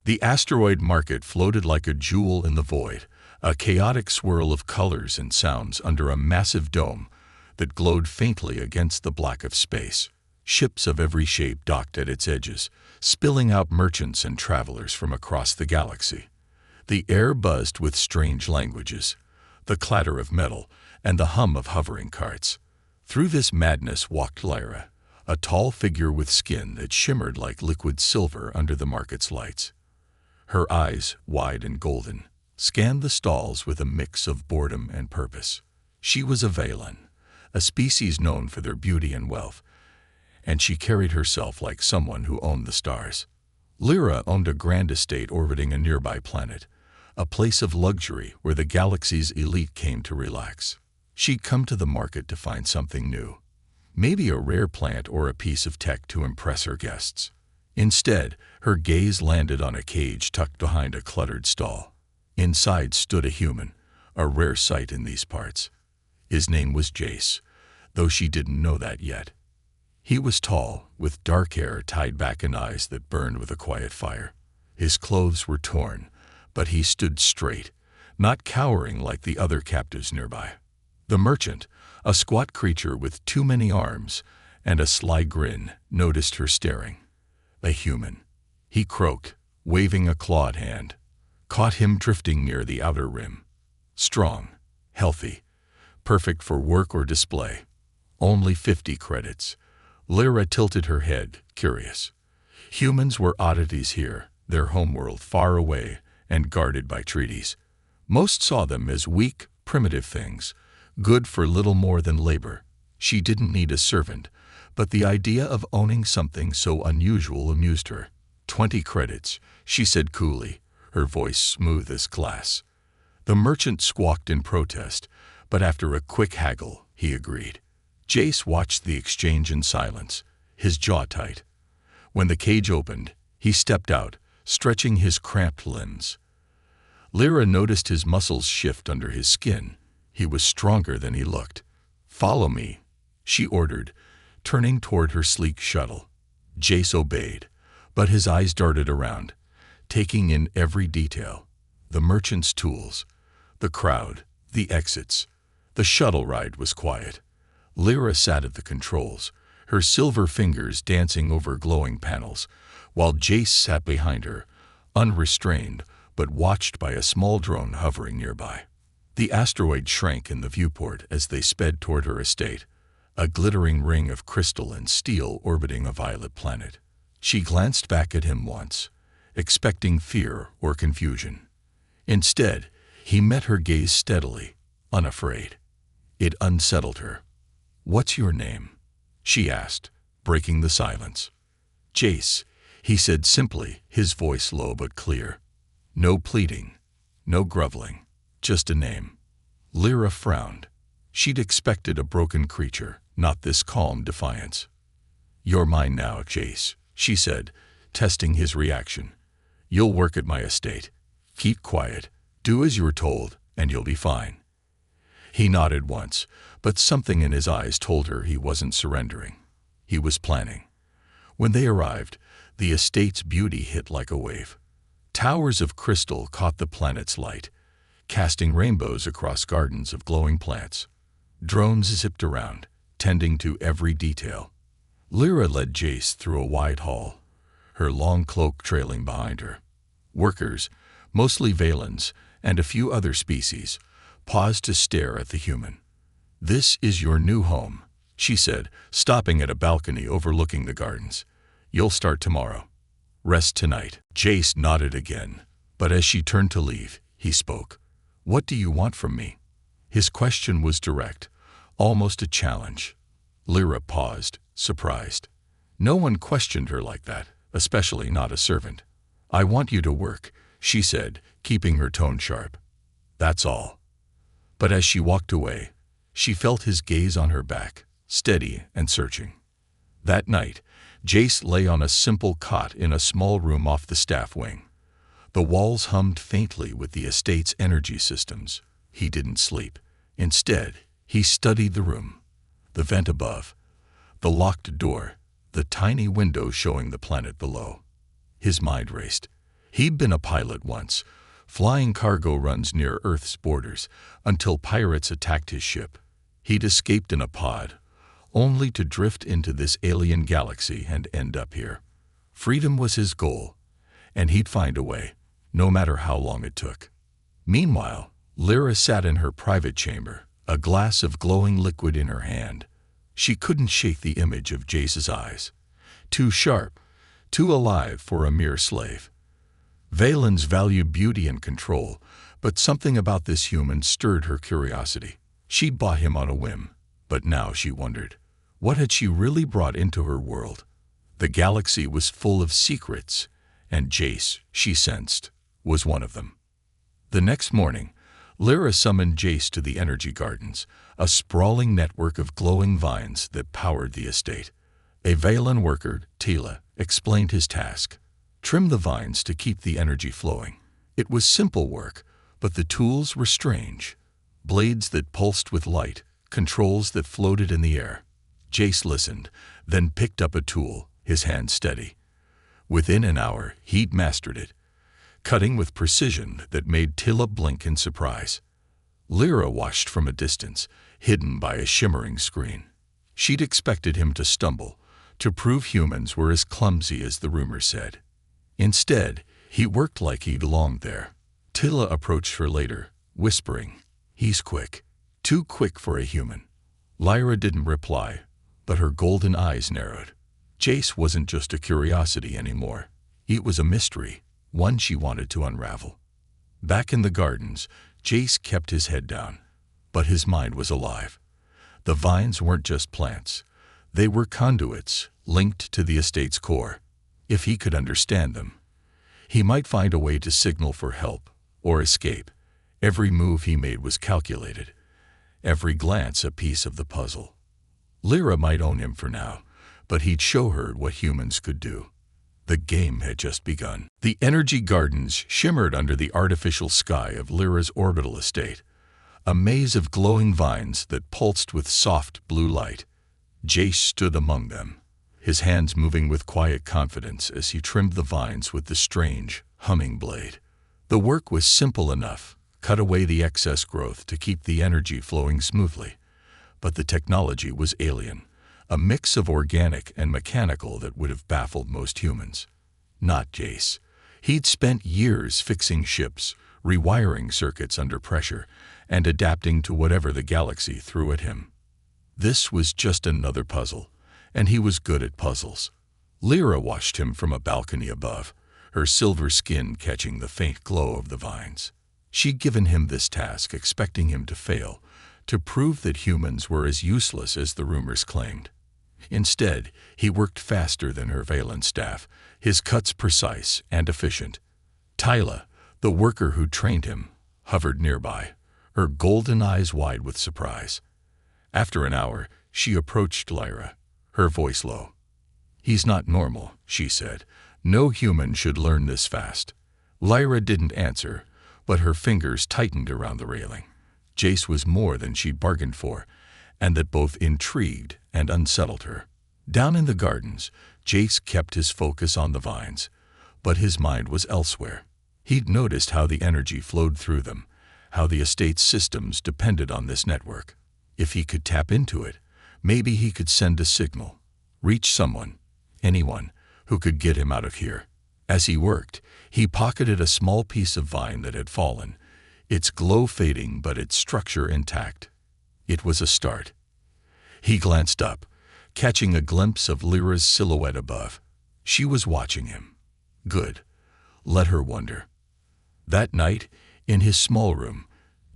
The asteroid market floated like a jewel in the void, a chaotic swirl of colors and sounds under a massive dome that glowed faintly against the black of space. Ships of every shape docked at its edges, spilling out merchants and travelers from across the galaxy. The air buzzed with strange languages, the clatter of metal and the hum of hovering carts. Through this madness walked Lyra, a tall figure with skin that shimmered like liquid silver under the market's lights. Her eyes, wide and golden, scanned the stalls with a mix of boredom and purpose. She was a Valen, a species known for their beauty and wealth, and she carried herself like someone who owned the stars. Lyra owned a grand estate orbiting a nearby planet, a place of luxury where the galaxy's elite came to relax. She'd come to the market to find something new, maybe a rare plant or a piece of tech to impress her guests. Instead, her gaze landed on a cage tucked behind a cluttered stall. Inside stood a human, a rare sight in these parts. His name was Jace, though she didn't know that yet. He was tall, with dark hair tied back and eyes that burned with a quiet fire. His clothes were torn, but he stood straight, not cowering like the other captives nearby. The merchant, a squat creature with too many arms and a sly grin, noticed her staring. A human, he croaked, waving a clawed hand, caught him drifting near the outer rim. Strong, healthy, perfect for work or display. Only 50 credits. Lyra tilted her head, curious. Humans were oddities here, their homeworld far away and guarded by treaties. Most saw them as weak, primitive things, good for little more than labor. She didn't need a servant, but the idea of owning something so unusual amused her. 20 credits, she said coolly, her voice smooth as glass. The merchant squawked in protest, but after a quick haggle, he agreed. Jace watched the exchange in silence, his jaw tight. When the cage opened, he stepped out, stretching his cramped limbs. Lyra noticed his muscles shift under his skin. He was stronger than he looked. "Follow me," she ordered, turning toward her sleek shuttle. Jace obeyed, but his eyes darted around, taking in every detail. The merchant's tools, the crowd, the exits. The shuttle ride was quiet. Lyra sat at the controls, her silver fingers dancing over glowing panels, while Jace sat behind her, unrestrained but watched by a small drone hovering nearby. The asteroid shrank in the viewport as they sped toward her estate, a glittering ring of crystal and steel orbiting a violet planet. She glanced back at him once, expecting fear or confusion. Instead, he met her gaze steadily, unafraid. It unsettled her. "What's your name?" she asked, breaking the silence. "Jace," he said simply, his voice low but clear. No pleading, no groveling, just a name. Lyra frowned. She'd expected a broken creature, not this calm defiance. "You're mine now, Jace," she said, testing his reaction. "You'll work at my estate. Keep quiet, do as you're told, and you'll be fine." He nodded once, but something in his eyes told her he wasn't surrendering. He was planning. When they arrived, the estate's beauty hit like a wave. Towers of crystal caught the planet's light, casting rainbows across gardens of glowing plants. Drones zipped around, tending to every detail. Lyra led Jace through a wide hall, her long cloak trailing behind her. Workers, mostly Valens and a few other species, paused to stare at the human. "This is your new home," she said, stopping at a balcony overlooking the gardens. "You'll start tomorrow. Rest tonight." Jace nodded again, but as she turned to leave, he spoke. "What do you want from me?" His question was direct, almost a challenge. Lyra paused, surprised. No one questioned her like that, especially not a servant. "I want you to work," she said, keeping her tone sharp. "That's all." But as she walked away, she felt his gaze on her back, steady and searching. That night, Jace lay on a simple cot in a small room off the staff wing. The walls hummed faintly with the estate's energy systems. He didn't sleep. Instead, he studied the room. The vent above, the locked door, the tiny window showing the planet below. His mind raced. He'd been a pilot once, flying cargo runs near Earth's borders, until pirates attacked his ship. He'd escaped in a pod, only to drift into this alien galaxy and end up here. Freedom was his goal, and he'd find a way, no matter how long it took. Meanwhile, Lyra sat in her private chamber, a glass of glowing liquid in her hand. She couldn't shake the image of Jace's eyes. Too sharp, too alive for a mere slave. Valens valued beauty and control, but something about this human stirred her curiosity. She'd bought him on a whim, but now she wondered, what had she really brought into her world? The galaxy was full of secrets, and Jace, she sensed, was one of them. The next morning, Lyra summoned Jace to the energy gardens, a sprawling network of glowing vines that powered the estate. A Valen worker, Tila, explained his task. Trim the vines to keep the energy flowing. It was simple work, but the tools were strange. Blades that pulsed with light, controls that floated in the air. Jace listened, then picked up a tool, his hand steady. Within an hour, he'd mastered it, cutting with precision that made Tila blink in surprise. Lyra watched from a distance, hidden by a shimmering screen. She'd expected him to stumble, to prove humans were as clumsy as the rumors said. Instead, he worked like he belonged there. Tila approached her later, whispering, "He's quick. Too quick for a human." Lyra didn't reply, but her golden eyes narrowed. Jace wasn't just a curiosity anymore. It was a mystery, one she wanted to unravel. Back in the gardens, Jace kept his head down, but his mind was alive. The vines weren't just plants. They were conduits, linked to the estate's core. If he could understand them, he might find a way to signal for help or escape. Every move he made was calculated, every glance a piece of the puzzle. Lyra might own him for now, but he'd show her what humans could do. The game had just begun. The energy gardens shimmered under the artificial sky of Lyra's orbital estate, a maze of glowing vines that pulsed with soft blue light. Jace stood among them, his hands moving with quiet confidence as he trimmed the vines with the strange, humming blade. The work was simple enough, cut away the excess growth to keep the energy flowing smoothly. But the technology was alien, a mix of organic and mechanical that would have baffled most humans. Not Jace. He'd spent years fixing ships, rewiring circuits under pressure, and adapting to whatever the galaxy threw at him. This was just another puzzle, and he was good at puzzles. Lyra watched him from a balcony above, her silver skin catching the faint glow of the vines. She'd given him this task expecting him to fail, to prove that humans were as useless as the rumors claimed. Instead, he worked faster than her Valen staff, his cuts precise and efficient. Tila, the worker who trained him, hovered nearby, her golden eyes wide with surprise. After an hour, she approached Lyra, her voice low. "He's not normal," she said. "No human should learn this fast." Lyra didn't answer, but her fingers tightened around the railing. Jace was more than she'd bargained for, and that both intrigued and unsettled her. Down in the gardens, Jace kept his focus on the vines, but his mind was elsewhere. He'd noticed how the energy flowed through them, how the estate's systems depended on this network. If he could tap into it, maybe he could send a signal, reach someone, anyone, who could get him out of here. As he worked, he pocketed a small piece of vine that had fallen, its glow fading but its structure intact. It was a start. He glanced up, catching a glimpse of Lyra's silhouette above. She was watching him. Good. Let her wonder. That night, in his small room,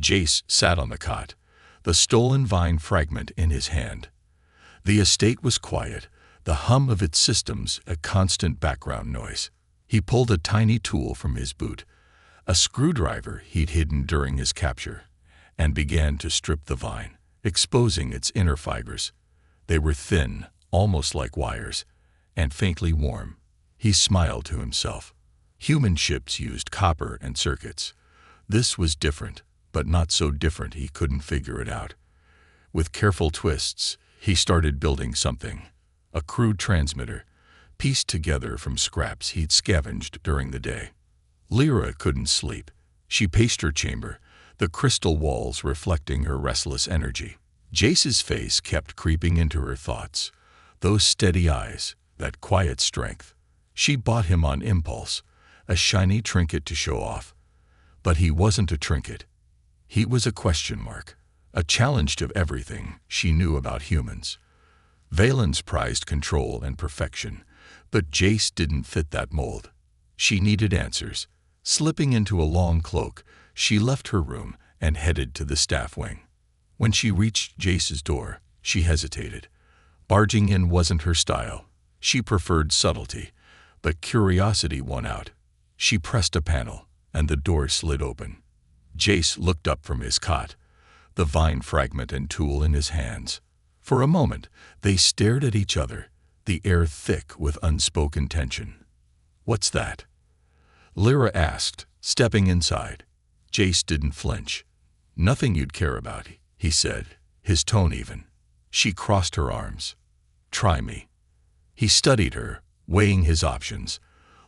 Jace sat on the cot, the stolen vine fragment in his hand. The estate was quiet, the hum of its systems a constant background noise. He pulled a tiny tool from his boot, a screwdriver he'd hidden during his capture, and began to strip the vine, exposing its inner fibers. They were thin, almost like wires, and faintly warm. He smiled to himself. Human ships used copper and circuits. This was different, but not so different he couldn't figure it out. With careful twists, he started building something, a crude transmitter, pieced together from scraps he'd scavenged during the day. Lyra couldn't sleep. She paced her chamber, the crystal walls reflecting her restless energy. Jace's face kept creeping into her thoughts. Those steady eyes, that quiet strength. She bought him on impulse, a shiny trinket to show off. But he wasn't a trinket. He was a question mark, a challenge to everything she knew about humans. Valens prized control and perfection, but Jace didn't fit that mold. She needed answers. Slipping into a long cloak, she left her room and headed to the staff wing. When she reached Jace's door, she hesitated. Barging in wasn't her style. She preferred subtlety, but curiosity won out. She pressed a panel, and the door slid open. Jace looked up from his cot, the vine fragment and tool in his hands. For a moment, they stared at each other, the air thick with unspoken tension. "What's that?" Lyra asked, stepping inside. Jace didn't flinch. "Nothing you'd care about," he said, his tone even. She crossed her arms. "Try me." He studied her, weighing his options.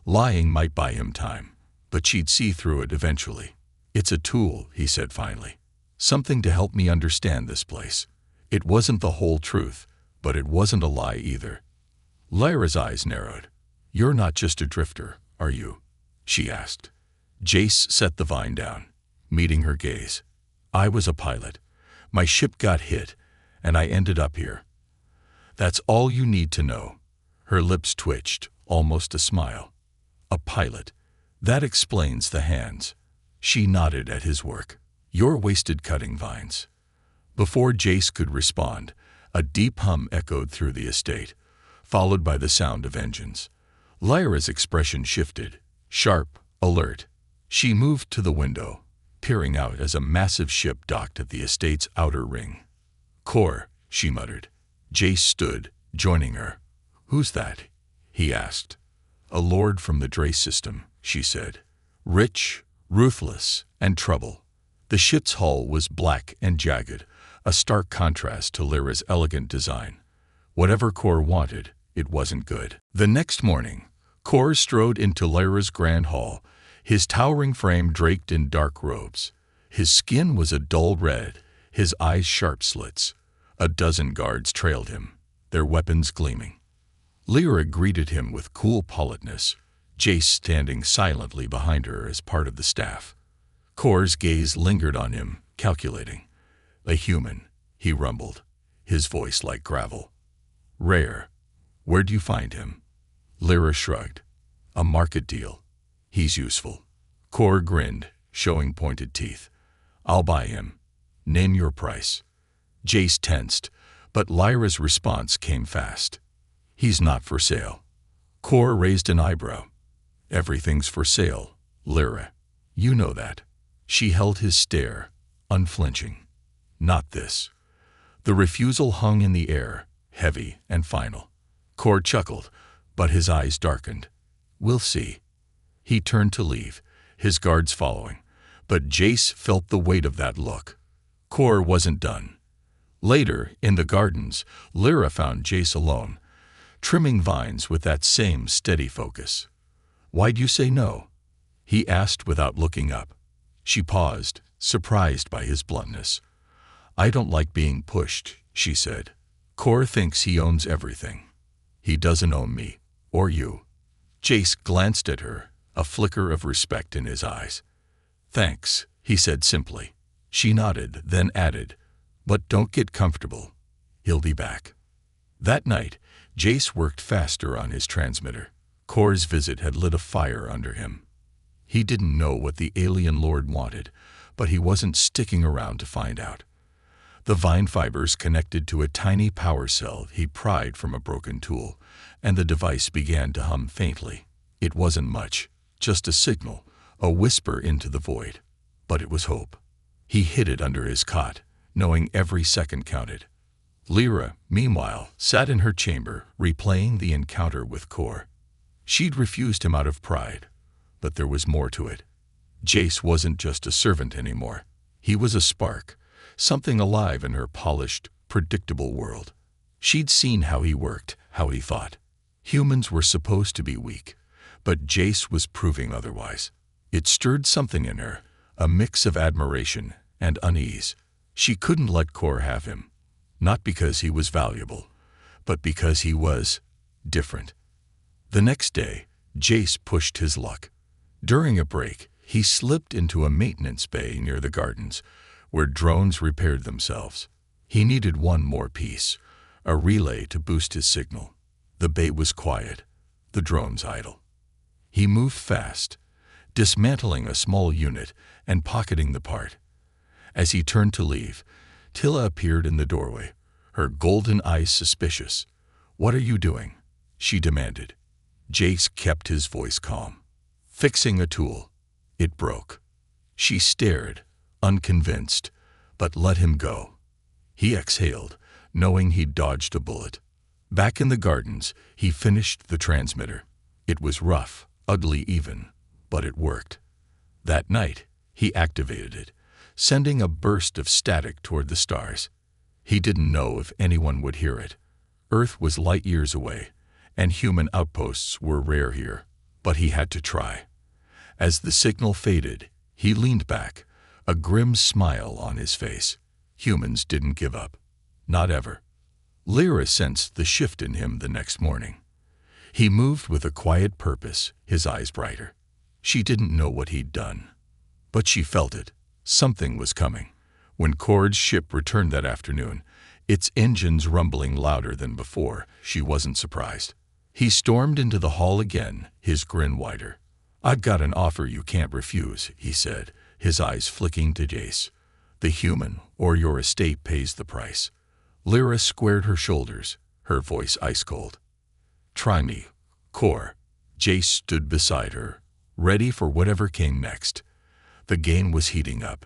Lying might buy him time, but she'd see through it eventually. "It's a tool," he said finally. "Something to help me understand this place." It wasn't the whole truth, but it wasn't a lie either. Lyra's eyes narrowed. "You're not just a drifter, are you?" she asked. Jace set the vine down, meeting her gaze. "I was a pilot. My ship got hit, and I ended up here." "That's all you need to know." Her lips twitched, almost a smile. "A pilot. That explains the hands." She nodded at his work. "You're wasted cutting vines." Before Jace could respond, a deep hum echoed through the estate, followed by the sound of engines. Lyra's expression shifted, sharp, alert. She moved to the window, peering out as a massive ship docked at the estate's outer ring. "Core," she muttered. Jace stood, joining her. "Who's that?" he asked. "A lord from the Dre system," she said. "Rich, ruthless, and trouble." The ship's hull was black and jagged, a stark contrast to Lyra's elegant design. Whatever Core wanted, it wasn't good. The next morning, Core strode into Lyra's grand hall, his towering frame draped in dark robes. His skin was a dull red, his eyes sharp slits. A dozen guards trailed him, their weapons gleaming. Lyra greeted him with cool politeness, Jace standing silently behind her as part of the staff. Core's gaze lingered on him, calculating. "A human," he rumbled, his voice like gravel. "Rare. Where'd you find him?" Lyra shrugged. "A market deal. He's useful." Core grinned, showing pointed teeth. "I'll buy him. Name your price." Jace tensed, but Lyra's response came fast. "He's not for sale." Core raised an eyebrow. "Everything's for sale, Lyra. You know that." She held his stare, unflinching. "Not this." The refusal hung in the air, heavy and final. Core chuckled, but his eyes darkened. "We'll see." He turned to leave, his guards following, but Jace felt the weight of that look. Core wasn't done. Later, in the gardens, Lyra found Jace alone, trimming vines with that same steady focus. "Why'd you say no?" he asked without looking up. She paused, surprised by his bluntness. "I don't like being pushed," she said. "Core thinks he owns everything. He doesn't own me, or you." Jace glanced at her, a flicker of respect in his eyes. "Thanks," he said simply. She nodded, then added, "But don't get comfortable. He'll be back." That night, Jace worked faster on his transmitter. Core's visit had lit a fire under him. He didn't know what the alien lord wanted, but he wasn't sticking around to find out. The vine fibers connected to a tiny power cell he pried from a broken tool, and the device began to hum faintly. It wasn't much, just a signal, a whisper into the void. But it was hope. He hid it under his cot, knowing every second counted. Lyra, meanwhile, sat in her chamber, replaying the encounter with Core. She'd refused him out of pride, but there was more to it. Jace wasn't just a servant anymore. He was a spark, something alive in her polished, predictable world. She'd seen how he worked, how he thought. Humans were supposed to be weak, but Jace was proving otherwise. It stirred something in her, a mix of admiration and unease. She couldn't let Kor have him, not because he was valuable, but because he was different. The next day, Jace pushed his luck. During a break, he slipped into a maintenance bay near the gardens, where drones repaired themselves. He needed one more piece, a relay to boost his signal. The bay was quiet, the drones idle. He moved fast, dismantling a small unit and pocketing the part. As he turned to leave, Tilla appeared in the doorway, her golden eyes suspicious. "What are you doing?" she demanded. Jace kept his voice calm. "Fixing a tool. It broke." She stared, unconvinced, but let him go. He exhaled, knowing he'd dodged a bullet. Back in the gardens, he finished the transmitter. It was rough, ugly even, but it worked. That night, he activated it, sending a burst of static toward the stars. He didn't know if anyone would hear it. Earth was light years away, and human outposts were rare here, but he had to try. As the signal faded, he leaned back, a grim smile on his face. Humans didn't give up. Not ever. Lyra sensed the shift in him the next morning. He moved with a quiet purpose, his eyes brighter. She didn't know what he'd done, but she felt it. Something was coming. When Kor's ship returned that afternoon, its engines rumbling louder than before, she wasn't surprised. He stormed into the hall again, his grin wider. "I've got an offer you can't refuse," he said, his eyes flicking to Jace. "The human, or your estate pays the price." Lyra squared her shoulders, her voice ice-cold. "Try me, Kor." Jace stood beside her, ready for whatever came next. The game was heating up,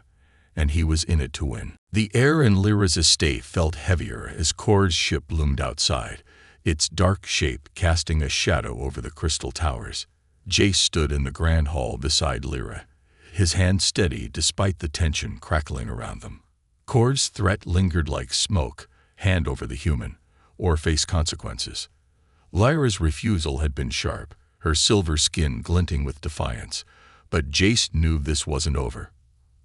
and he was in it to win. The air in Lyra's estate felt heavier as Kor's ship loomed outside, its dark shape casting a shadow over the crystal towers. Jace stood in the grand hall beside Lyra, his hand steady despite the tension crackling around them. Kor's threat lingered like smoke: hand over the human, or face consequences. Lyra's refusal had been sharp, her silver skin glinting with defiance, but Jace knew this wasn't over.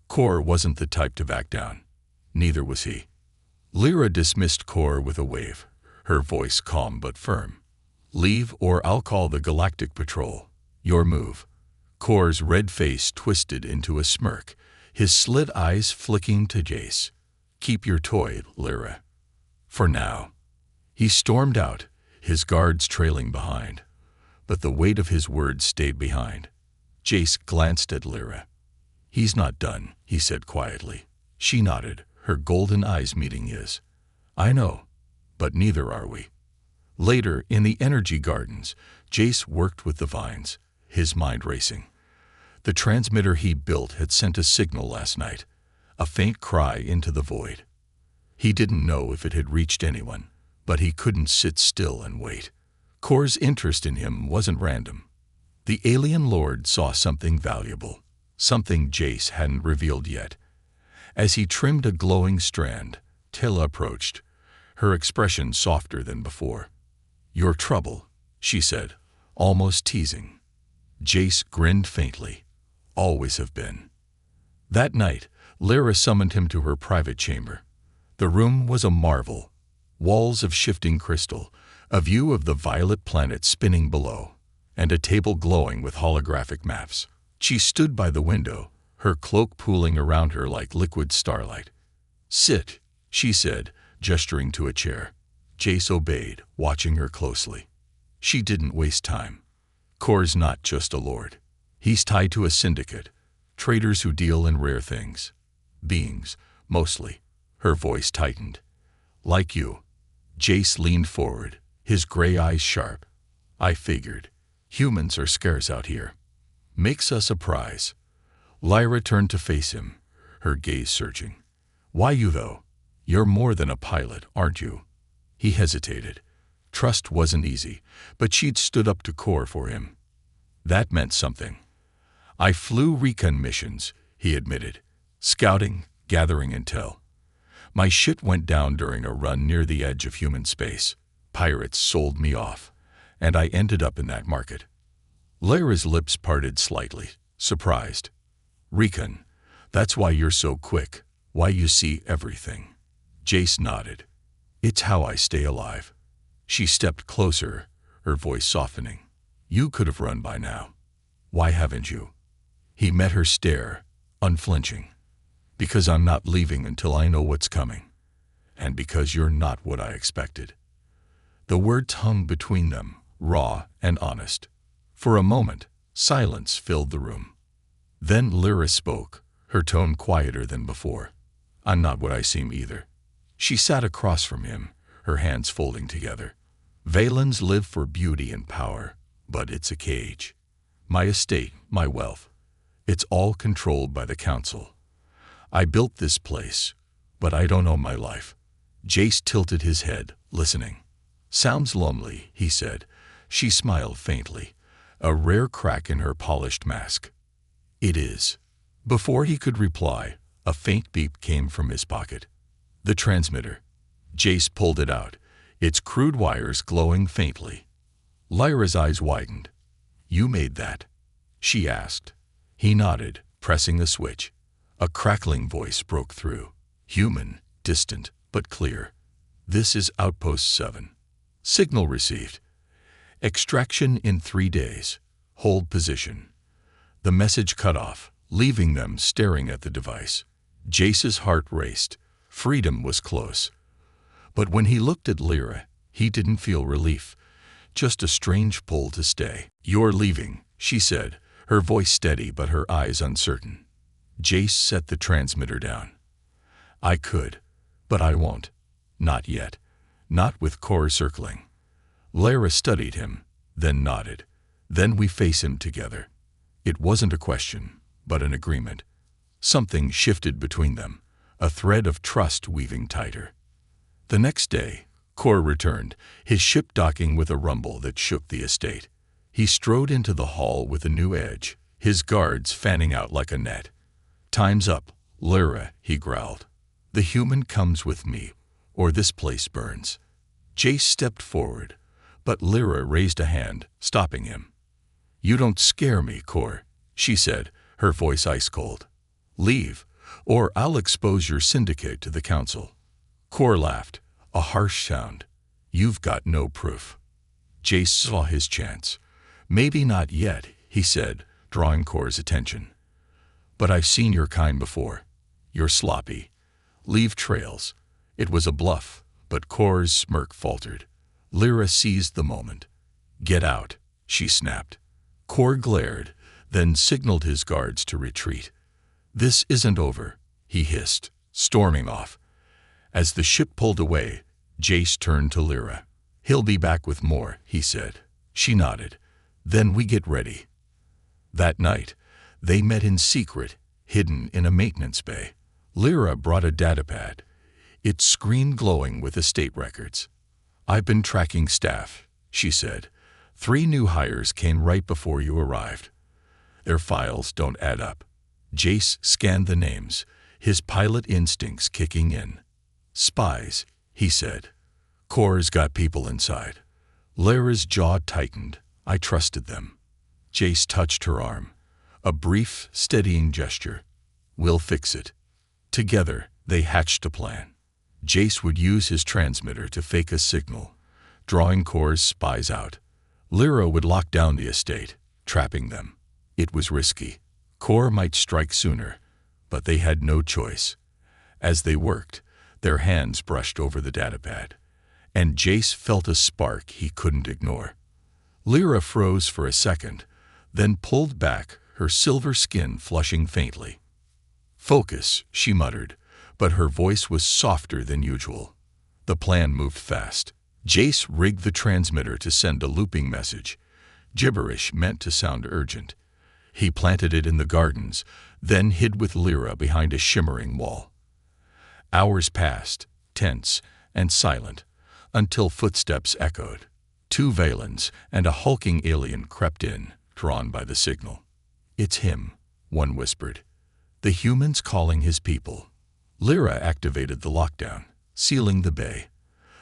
Kor wasn't the type to back down. Neither was he. Lyra dismissed Kor with a wave, her voice calm but firm. "Leave, or I'll call the Galactic Patrol. Your move." Kor's red face twisted into a smirk, his slit eyes flicking to Jace. "Keep your toy, Lyra. For now." He stormed out, his guards trailing behind, but the weight of his words stayed behind. Jace glanced at Lyra. "He's not done," he said quietly. She nodded, her golden eyes meeting his. "I know, but neither are we." Later, in the energy gardens, Jace worked with the vines, his mind racing. The transmitter he built had sent a signal last night, a faint cry into the void. He didn't know if it had reached anyone, but he couldn't sit still and wait. Kor's interest in him wasn't random. The alien lord saw something valuable, something Jace hadn't revealed yet. As he trimmed a glowing strand, Tilla approached, her expression softer than before. "Your trouble," she said, almost teasing. Jace grinned faintly. "Always have been." That night, Lyra summoned him to her private chamber. The room was a marvel. Walls of shifting crystal, a view of the violet planet spinning below, and a table glowing with holographic maps. She stood by the window, her cloak pooling around her like liquid starlight. "Sit," she said, gesturing to a chair. Jace obeyed, watching her closely. She didn't waste time. Kor's not just a lord. He's tied to a syndicate, traders who deal in rare things. Beings, mostly. Her voice tightened. "Like you." Jace leaned forward, his gray eyes sharp. "I figured. Humans are scarce out here. Makes us a prize." Lyra turned to face him, her gaze searching. "Why you, though? You're more than a pilot, aren't you?" He hesitated. Trust wasn't easy, but she'd stood up to Kor for him. That meant something. "I flew recon missions," he admitted. "Scouting, gathering intel. My ship went down during a run near the edge of human space. Pirates sold me off, and I ended up in that market." Lyra's lips parted slightly, surprised. "Recon, that's why you're so quick, why you see everything." Jace nodded. "It's how I stay alive." She stepped closer, her voice softening. "You could have run by now. Why haven't you?" He met her stare, unflinching. "Because I'm not leaving until I know what's coming. And because you're not what I expected." The words hung between them, raw and honest. For a moment, silence filled the room. Then Lyra spoke, her tone quieter than before. "I'm not what I seem either." She sat across from him, her hands folding together. "Valens live for beauty and power, but it's a cage. My estate, my wealth, it's all controlled by the council. I built this place, but I don't own my life." Jace tilted his head, listening. "Sounds lonely," he said. She smiled faintly, a rare crack in her polished mask. "It is." Before he could reply, a faint beep came from his pocket. The transmitter. Jace pulled it out, its crude wires glowing faintly. Lyra's eyes widened. "You made that?" she asked. He nodded, pressing a switch. A crackling voice broke through. Human, distant, but clear. "This is Outpost 7. Signal received. Extraction in 3 days. Hold position." The message cut off, leaving them staring at the device. Jace's heart raced. Freedom was close. But when he looked at Lyra, he didn't feel relief, just a strange pull to stay. "You're leaving," she said, her voice steady but her eyes uncertain. Jace set the transmitter down. "I could, but I won't. Not yet. Not with core circling." Lyra studied him, then nodded. "Then we face him together." It wasn't a question, but an agreement. Something shifted between them, a thread of trust weaving tighter. The next day, Core returned, his ship docking with a rumble that shook the estate. He strode into the hall with a new edge, his guards fanning out like a net. "Time's up, Lyra," he growled. "The human comes with me, or this place burns." Jace stepped forward, but Lyra raised a hand, stopping him. "You don't scare me, Core," she said, her voice ice-cold. "Leave, or I'll expose your syndicate to the council." Core laughed, a harsh sound. "You've got no proof." Jace saw his chance. "Maybe not yet," he said, drawing Core's attention. "But I've seen your kind before. You're sloppy. Leave trails." It was a bluff, but Core's smirk faltered. Lyra seized the moment. "Get out," she snapped. Core glared, then signaled his guards to retreat. "This isn't over," he hissed, storming off. As the ship pulled away, Jace turned to Lyra. "He'll be back with more," he said. She nodded. "Then we get ready." That night, they met in secret, hidden in a maintenance bay. Lyra brought a datapad, its screen glowing with estate records. "I've been tracking staff," she said. 3 new hires came right before you arrived. Their files don't add up." Jace scanned the names, his pilot instincts kicking in. "Spies," he said. "Core's got people inside." Lyra's jaw tightened. "I trusted them." Jace touched her arm. A brief, steadying gesture. "We'll fix it." Together, they hatched a plan. Jace would use his transmitter to fake a signal, drawing Core's spies out. Lyra would lock down the estate, trapping them. It was risky. Core might strike sooner, but they had no choice. As they worked, their hands brushed over the datapad, and Jace felt a spark he couldn't ignore. Lyra froze for a second, then pulled back, her silver skin flushing faintly. "Focus," she muttered, but her voice was softer than usual. The plan moved fast. Jace rigged the transmitter to send a looping message, gibberish meant to sound urgent. He planted it in the gardens, then hid with Lyra behind a shimmering wall. Hours passed, tense and silent, until footsteps echoed. 2 Valens and a hulking alien crept in, drawn by the signal. "It's him," one whispered. "The human's calling his people." Lyra activated the lockdown, sealing the bay.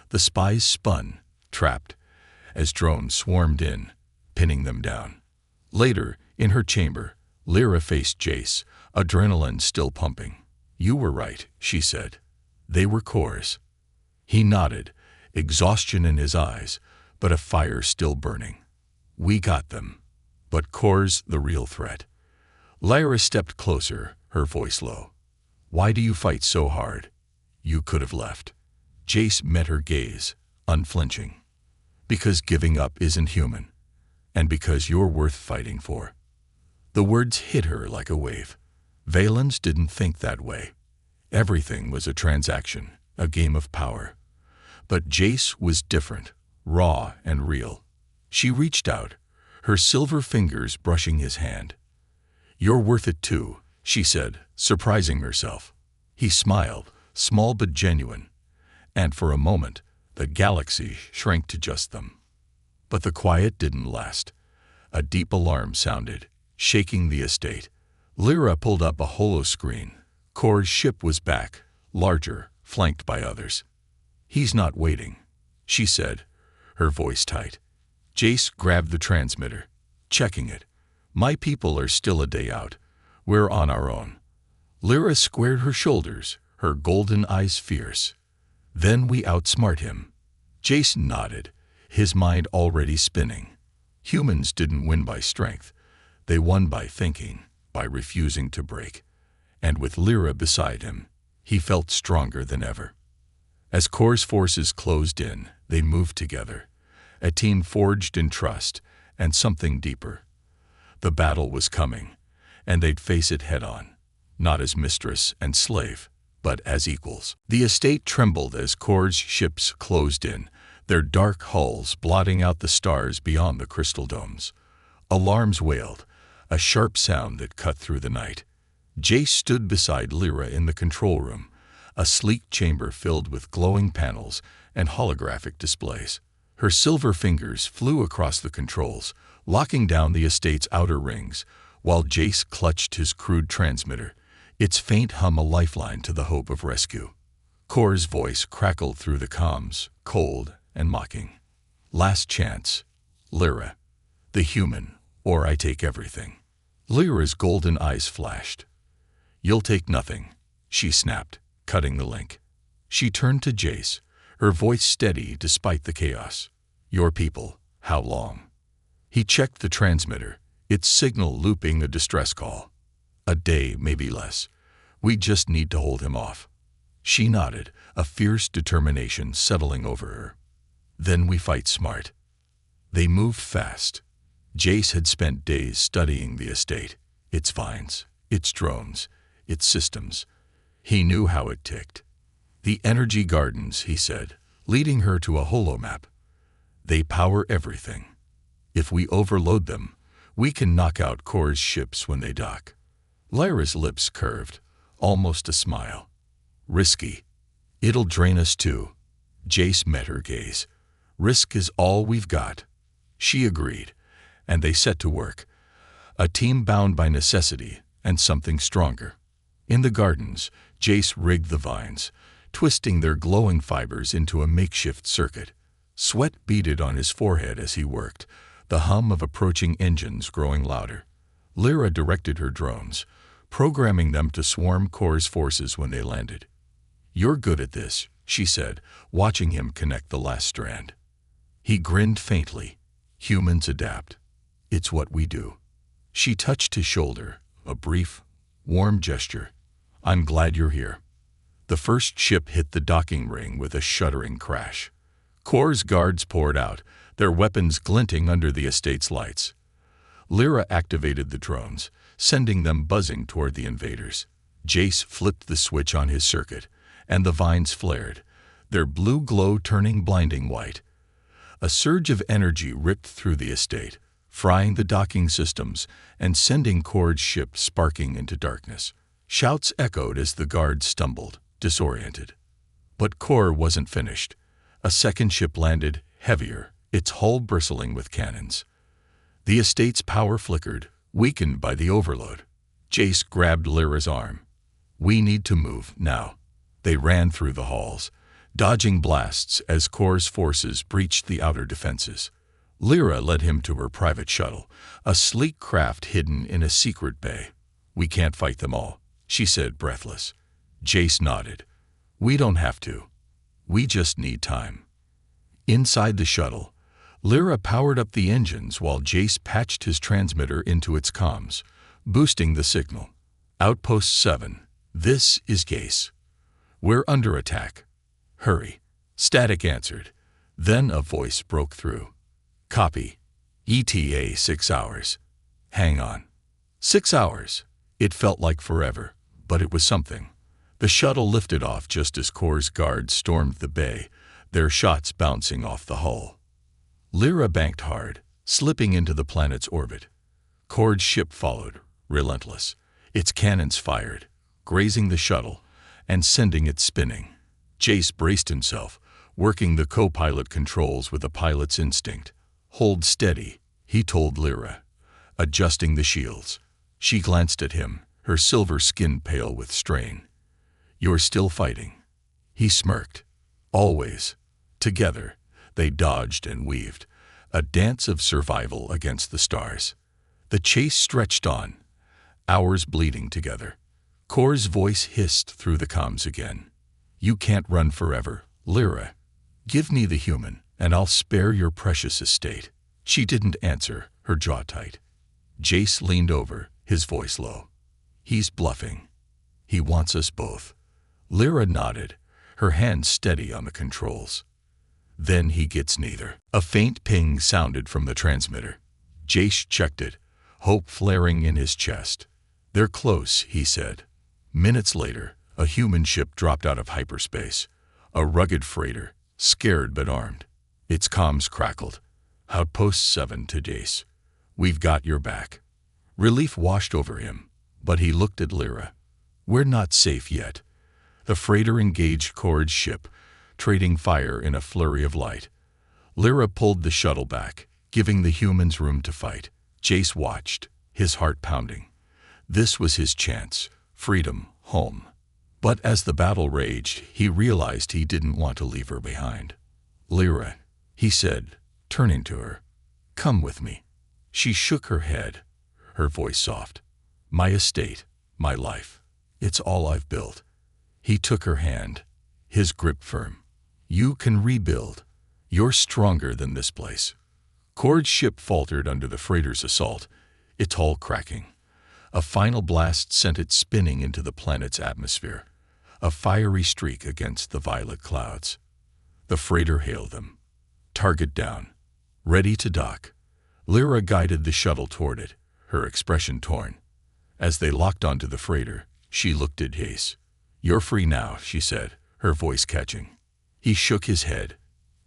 The spies spun, trapped, as drones swarmed in, pinning them down. Later, in her chamber, Lyra faced Jace, adrenaline still pumping. "You were right," she said. "They were cores." He nodded, exhaustion in his eyes, but a fire still burning. "We got them. But cores the real threat." Lyra stepped closer, her voice low. "Why do you fight so hard? You could have left." Jace met her gaze, unflinching. "Because giving up isn't human. And because you're worth fighting for." The words hit her like a wave. Valens didn't think that way. Everything was a transaction, a game of power. But Jace was different, raw and real. She reached out, her silver fingers brushing his hand. "You're worth it too," she said, surprising herself. He smiled, small but genuine, and for a moment, the galaxy shrank to just them. But the quiet didn't last. A deep alarm sounded, shaking the estate. Lyra pulled up a holoscreen. Kor's ship was back, larger, flanked by others. "He's not waiting," she said, her voice tight. Jace grabbed the transmitter, checking it. "My people are still a day out. We're on our own." Lyra squared her shoulders, her golden eyes fierce. "Then we outsmart him." Jace nodded, his mind already spinning. Humans didn't win by strength. They won by thinking, by refusing to break. And with Lyra beside him, he felt stronger than ever. As Kor's forces closed in, they moved together, a team forged in trust and something deeper. The battle was coming, and they'd face it head-on, not as mistress and slave, but as equals. The estate trembled as Kor's ships closed in, their dark hulls blotting out the stars beyond the crystal domes. Alarms wailed, a sharp sound that cut through the night. Jace stood beside Lyra in the control room, a sleek chamber filled with glowing panels and holographic displays. Her silver fingers flew across the controls, locking down the estate's outer rings, while Jace clutched his crude transmitter, its faint hum a lifeline to the hope of rescue. Kor's voice crackled through the comms, cold and mocking. "Last chance, Lyra. The human, or I take everything." Lyra's golden eyes flashed. "You'll take nothing," she snapped, cutting the link. She turned to Jace, her voice steady despite the chaos. "Your people, how long?" He checked the transmitter, its signal looping a distress call. "A day, maybe less. We just need to hold him off." She nodded, a fierce determination settling over her. "Then we fight smart." They moved fast. Jace had spent days studying the estate, its vines, its drones, its systems. He knew how it ticked. "The energy gardens," he said, leading her to a holomap. "They power everything. If we overload them, we can knock out Kor's ships when they dock." Lyra's lips curved, almost a smile. "Risky. It'll drain us too." Jace met her gaze. "Risk is all we've got." She agreed, and they set to work, a team bound by necessity and something stronger. In the gardens, Jace rigged the vines, twisting their glowing fibers into a makeshift circuit. Sweat beaded on his forehead as he worked, the hum of approaching engines growing louder. Lyra directed her drones, programming them to swarm Kor's forces when they landed. "You're good at this," she said, watching him connect the last strand. He grinned faintly. "Humans adapt. It's what we do." She touched his shoulder, a brief, warm gesture. "I'm glad you're here." The first ship hit the docking ring with a shuddering crash. Kor's guards poured out, their weapons glinting under the estate's lights. Lyra activated the drones, sending them buzzing toward the invaders. Jace flipped the switch on his circuit, and the vines flared, their blue glow turning blinding white. A surge of energy ripped through the estate, frying the docking systems and sending Kor's ship sparking into darkness. Shouts echoed as the guards stumbled, disoriented. But Kor wasn't finished. A second ship landed, heavier, its hull bristling with cannons. The estate's power flickered, weakened by the overload. Jace grabbed Lyra's arm. "We need to move, now." They ran through the halls, dodging blasts as Kor's forces breached the outer defenses. Lyra led him to her private shuttle, a sleek craft hidden in a secret bay. "We can't fight them all," she said, breathless. Jace nodded. "We don't have to. We just need time." Inside the shuttle, Lyra powered up the engines while Jace patched his transmitter into its comms, boosting the signal. "Outpost 7, this is Jace. We're under attack. Hurry." Static answered. Then a voice broke through. "Copy. ETA 6 hours. Hang on." 6 hours. It felt like forever, but it was something. The shuttle lifted off just as Kor's guards stormed the bay, their shots bouncing off the hull. Lyra banked hard, slipping into the planet's orbit. Kor's ship followed, relentless. Its cannons fired, grazing the shuttle and sending it spinning. Jace braced himself, working the co-pilot controls with a pilot's instinct. "Hold steady," he told Lyra, adjusting the shields. She glanced at him, her silver skin pale with strain. "You're still fighting." He smirked. "Always." Together, they dodged and weaved, a dance of survival against the stars. The chase stretched on, hours bleeding together. Kor's voice hissed through the comms again. "You can't run forever, Lyra. Give me the human, and I'll spare your precious estate." She didn't answer, her jaw tight. Jace leaned over, his voice low. "He's bluffing. He wants us both." Lyra nodded, her hand steady on the controls. "Then he gets neither." A faint ping sounded from the transmitter. Jace checked it, hope flaring in his chest. "They're close," he said. Minutes later, a human ship dropped out of hyperspace, a rugged freighter, scared but armed. Its comms crackled. "Outpost 7 to Jace. We've got your back." Relief washed over him, but he looked at Lyra. "We're not safe yet." The freighter engaged Kor's ship, trading fire in a flurry of light. Lyra pulled the shuttle back, giving the humans room to fight. Jace watched, his heart pounding. This was his chance, freedom, home. But as the battle raged, he realized he didn't want to leave her behind. "Lyra," he said, turning to her, "come with me." She shook her head, her voice soft. "My estate, my life, it's all I've built." He took her hand, his grip firm. "You can rebuild. You're stronger than this place." Kor's ship faltered under the freighter's assault, its hull cracking. A final blast sent it spinning into the planet's atmosphere, a fiery streak against the violet clouds. The freighter hailed them. Target down. Ready to dock. Lyra guided the shuttle toward it, her expression torn. As they locked onto the freighter, she looked at Jace. "You're free now," she said, her voice catching. He shook his head.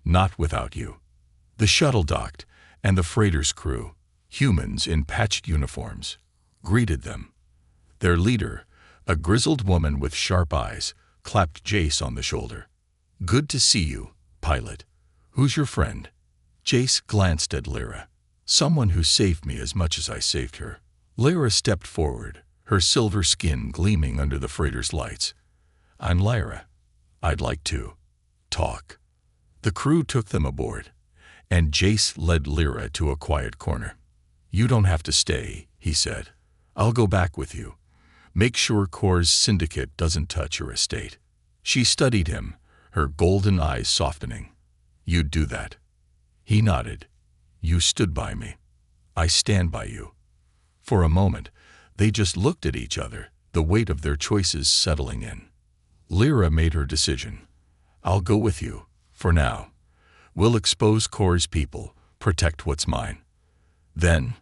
"Not without you." The shuttle docked, and the freighter's crew, humans in patched uniforms, greeted them. Their leader, a grizzled woman with sharp eyes, clapped Jace on the shoulder. "Good to see you, pilot. Who's your friend?" Jace glanced at Lyra. "Someone who saved me as much as I saved her." Lyra stepped forward, her silver skin gleaming under the freighter's lights. "I'm Lyra. I'd like to talk." The crew took them aboard, and Jace led Lyra to a quiet corner. "You don't have to stay," he said. "I'll go back with you. Make sure Kor's syndicate doesn't touch your estate." She studied him, her golden eyes softening. "You'd do that?" He nodded. "You stood by me. I stand by you." For a moment, they just looked at each other, the weight of their choices settling in. Lyra made her decision. "I'll go with you, for now. We'll expose Kor's people, protect what's mine." Then,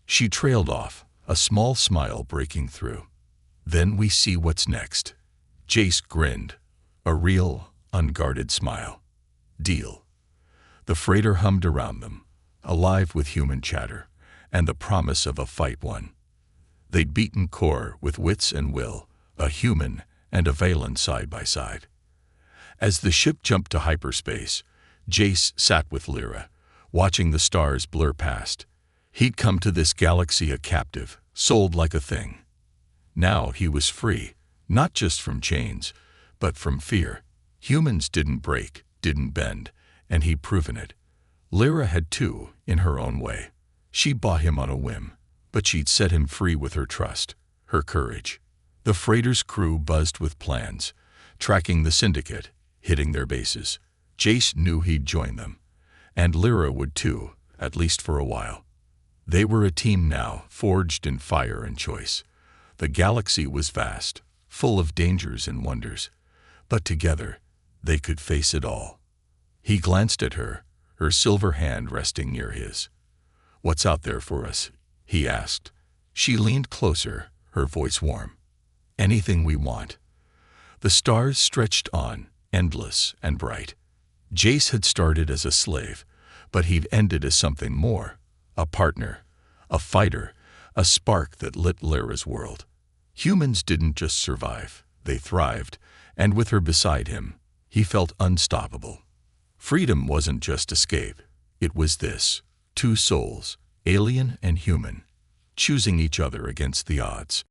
she trailed off, a small smile breaking through. "Then we see what's next." Jace grinned, a real, unguarded smile. "Deal." The freighter hummed around them, alive with human chatter, and the promise of a fight won. They'd beaten Kor with wits and will, a human and a Valen side by side. As the ship jumped to hyperspace, Jace sat with Lyra, watching the stars blur past. He'd come to this galaxy a captive, sold like a thing. Now he was free, not just from chains, but from fear. Humans didn't break, didn't bend, and he'd proven it. Lyra had too, in her own way. She bought him on a whim, but she'd set him free with her trust, her courage. The freighter's crew buzzed with plans, tracking the syndicate, hitting their bases. Jace knew he'd join them, and Lyra would too, at least for a while. They were a team now, forged in fire and choice. The galaxy was vast, full of dangers and wonders, but together they could face it all. He glanced at her, her silver hand resting near his. "What's out there for us?" he asked. She leaned closer, her voice warm. "Anything we want." The stars stretched on, endless and bright. Jace had started as a slave, but he'd ended as something more, a partner, a fighter, a spark that lit Lyra's world. Humans didn't just survive, they thrived, and with her beside him, he felt unstoppable. Freedom wasn't just escape, it was this: two souls, alien and human, choosing each other against the odds.